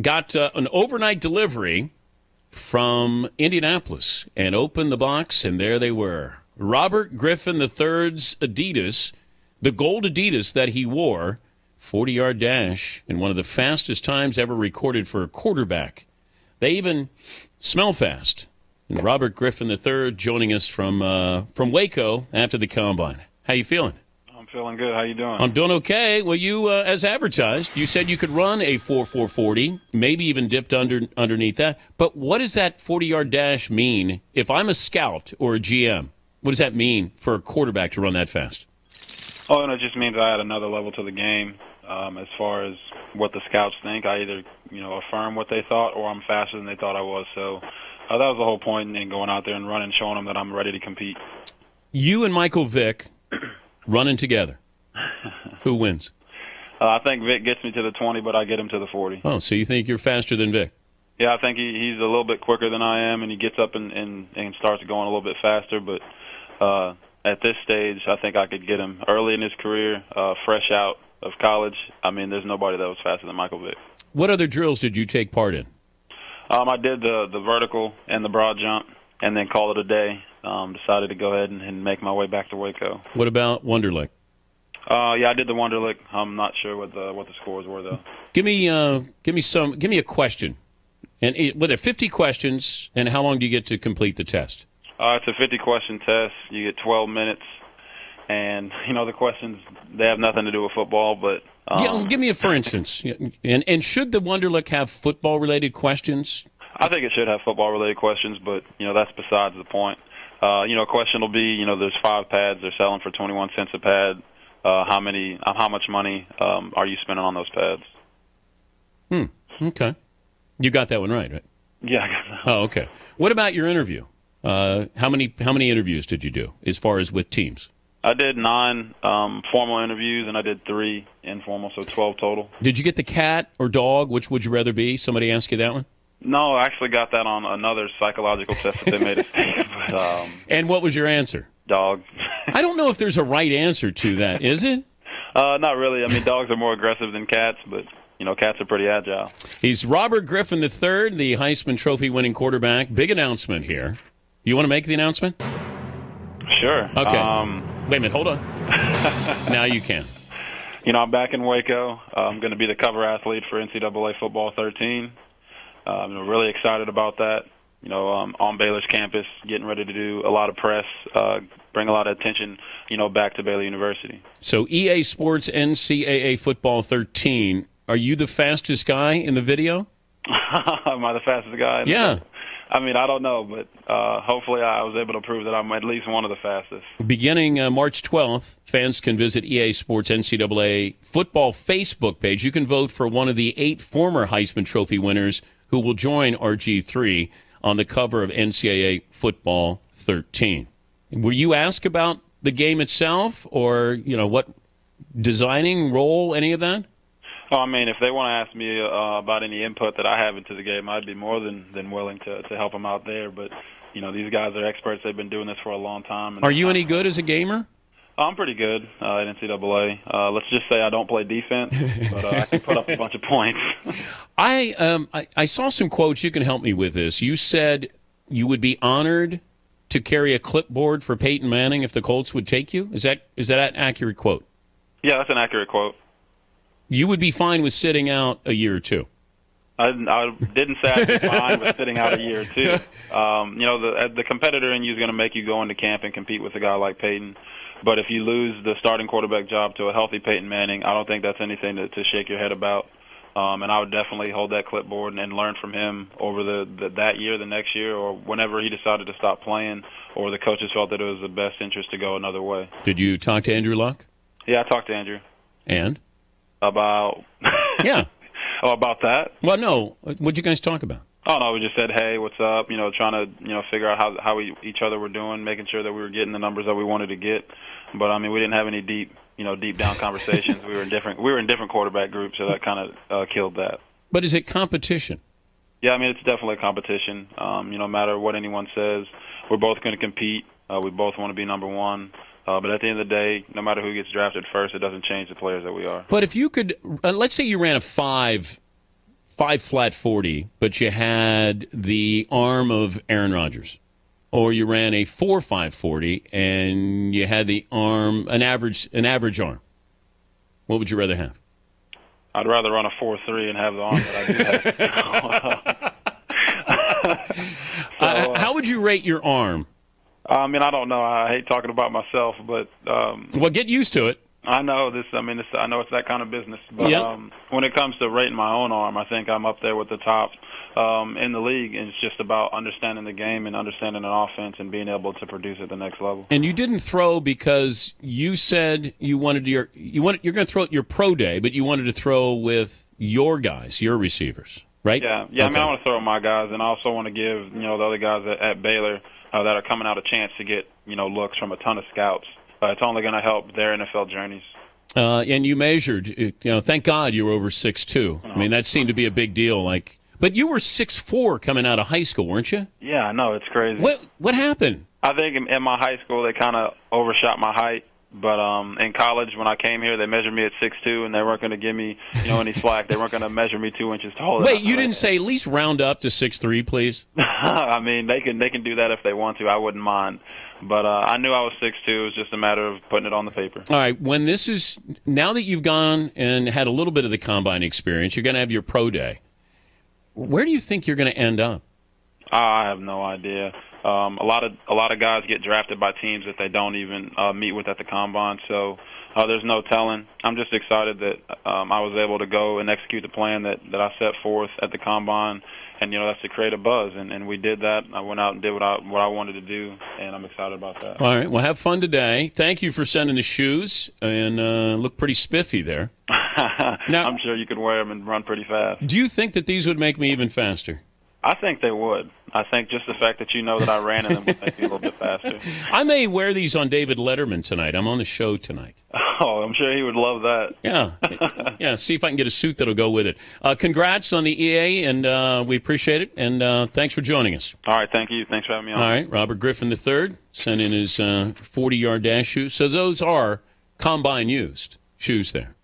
got an overnight delivery from Indianapolis and opened the box, and there they were. Robert Griffin III's Adidas, the gold Adidas that he wore, 40-yard dash, and one of the fastest times ever recorded for a quarterback. They even smell fast. And Robert Griffin III joining us from Waco after the Combine. How you feeling? I'm feeling good. How you doing? I'm doing okay. Well, you, as advertised, you said you could run a 4.40, maybe even dipped underneath that. But what does that 40-yard dash mean? If I'm a scout or a GM, what does that mean for a quarterback to run that fast? Oh, and it just means I add another level to the game. As far as what the scouts think, I either affirm what they thought, or I'm faster than they thought I was. So that was the whole point in going out there and running, showing them that I'm ready to compete. You and Michael Vick running together. Who wins? I think Vic gets me to the 20, but I get him to the 40. Oh, so you think you're faster than Vic? Yeah, I think he's a little bit quicker than I am, and he gets up and starts going a little bit faster. But at this stage, I think I could get him early in his career, fresh out of college. I mean, there's nobody that was faster than Michael Vick. What other drills did you take part in? I did the vertical and the broad jump, and then call it a day. Decided to go ahead and make my way back to Waco. What about Wonderlic? Yeah, I did the Wonderlic. I'm not sure what the scores were though. Give me a question, and were there 50 questions? And how long do you get to complete the test? It's a 50-question test. You get 12 minutes, and the questions, they have nothing to do with football. But give me a for instance. And should the Wonderlic have football-related questions? I think it should have football-related questions, but that's besides the point. A question will be, there's 5 pads. They're selling for 21 cents a pad. How much money are you spending on those pads? Okay. You got that one right? Yeah, I got that. Oh, okay. What about your interview? How many interviews did you do as far as with teams? I did 9 formal interviews, and I did 3 informal, so 12 total. Did you get the cat or dog? Which would you rather be? Somebody ask you that one? No, I actually got that on another psychological test that they made us take. But, and what was your answer? Dog. I don't know if there's a right answer to that, is it? Not really. I mean, dogs are more aggressive than cats, but, cats are pretty agile. He's Robert Griffin III, the Heisman Trophy-winning quarterback. Big announcement here. You want to make the announcement? Sure. Okay. Wait a minute. Hold on. Now you can. I'm back in Waco. I'm going to be the cover athlete for NCAA Football 13. I'm really excited about that. On Baylor's campus, getting ready to do a lot of press, bring a lot of attention, back to Baylor University. So EA Sports NCAA Football 13. Are you the fastest guy in the video? Am I the fastest guy? Yeah. I mean, I don't know, but hopefully I was able to prove that I'm at least one of the fastest. Beginning March 12th, fans can visit EA Sports NCAA Football Facebook page. You can vote for one of the 8 former Heisman Trophy winners who will join RG3 on the cover of NCAA Football 13. Were you asked about the game itself or, what designing, role, any of that? Oh, I mean, if they want to ask me about any input that I have into the game, I'd be more than willing to help them out there. But, these guys are experts. They've been doing this for a long time. Are you any good as a gamer? I'm pretty good at NCAA. Let's just say I don't play defense, but I can put up a bunch of points. I saw some quotes. You can help me with this. You said you would be honored to carry a clipboard for Peyton Manning if the Colts would take you. Is that an accurate quote? Yeah, that's an accurate quote. You would be fine with sitting out a year or two. I didn't say I'd be fine with sitting out a year or two. The competitor in you is going to make you go into camp and compete with a guy like Peyton. But if you lose the starting quarterback job to a healthy Peyton Manning, I don't think that's anything to shake your head about. And I would definitely hold that clipboard and learn from him over that year, the next year, or whenever he decided to stop playing, or the coaches felt that it was the best interest to go another way. Did you talk to Andrew Luck? Yeah, I talked to Andrew. And? About? Yeah. Oh, about that? Well, no. What'd you guys talk about? Oh, no, we just said, hey, what's up? Trying to, figure out how each other were doing, making sure that we were getting the numbers that we wanted to get. But, I mean, we didn't have any deep down conversations. We were in different quarterback groups, so that kind of killed that. But is it competition? Yeah, I mean, it's definitely a competition. No matter what anyone says, we're both going to compete. We both want to be number one. But at the end of the day, no matter who gets drafted first, it doesn't change the players that we are. But if you could, let's say you ran a 5 5 flat 40, but you had the arm of Aaron Rodgers, or you ran a 4 5 40 and you had the arm, an average arm, what would you rather have? I'd rather run a 4.3 and have the arm that I do have. How would you rate your arm? I mean, I don't know. I hate talking about myself, but well, get used to it. I know this. I mean, I know it's that kind of business. But when it comes to rating my own arm, I think I'm up there with the top in the league. And it's just about understanding the game and understanding an offense and being able to produce at the next level. And you didn't throw because you said you're going to throw at your pro day, but you wanted to throw with your guys, your receivers, right? Yeah. Okay. I mean, I want to throw with my guys, and I also want to give the other guys at Baylor that are coming out a chance to get looks from a ton of scouts. It's only going to help their NFL journeys. And you measured, thank God you were over 6'2". I mean, that seemed to be a big deal. But you were 6'4" coming out of high school, weren't you? Yeah, I know. It's crazy. What happened? I think in my high school they kind of overshot my height. But in college, when I came here, they measured me at 6'2", and they weren't going to give me any slack. They weren't going to measure me 2 inches taller. Wait, you didn't say at least round up to 6'3", please? I mean, they can do that if they want to. I wouldn't mind. But I knew I was 6'2". It was just a matter of putting it on the paper. All right. Now that you've gone and had a little bit of the combine experience, you're going to have your pro day. Where do you think you're going to end up? I have no idea. A lot of guys get drafted by teams that they don't even meet with at the combine. So there's no telling. I'm just excited that I was able to go and execute the plan that I set forth at the combine. And, that's to create a buzz. And we did that. I went out and did what I wanted to do, and I'm excited about that. All right. Well, have fun today. Thank you for sending the shoes, and look pretty spiffy there. Now, I'm sure you could wear them and run pretty fast. Do you think that these would make me even faster? I think they would. I think just the fact that that I ran in them would make me a little bit faster. I may wear these on David Letterman tonight. I'm on the show tonight. Oh, I'm sure he would love that. Yeah. See if I can get a suit that'll go with it. Congrats on the EA, and we appreciate it. And thanks for joining us. All right, thank you. Thanks for having me on. All right, Robert Griffin III sent in his 40-yard dash shoes. So those are combine used shoes there.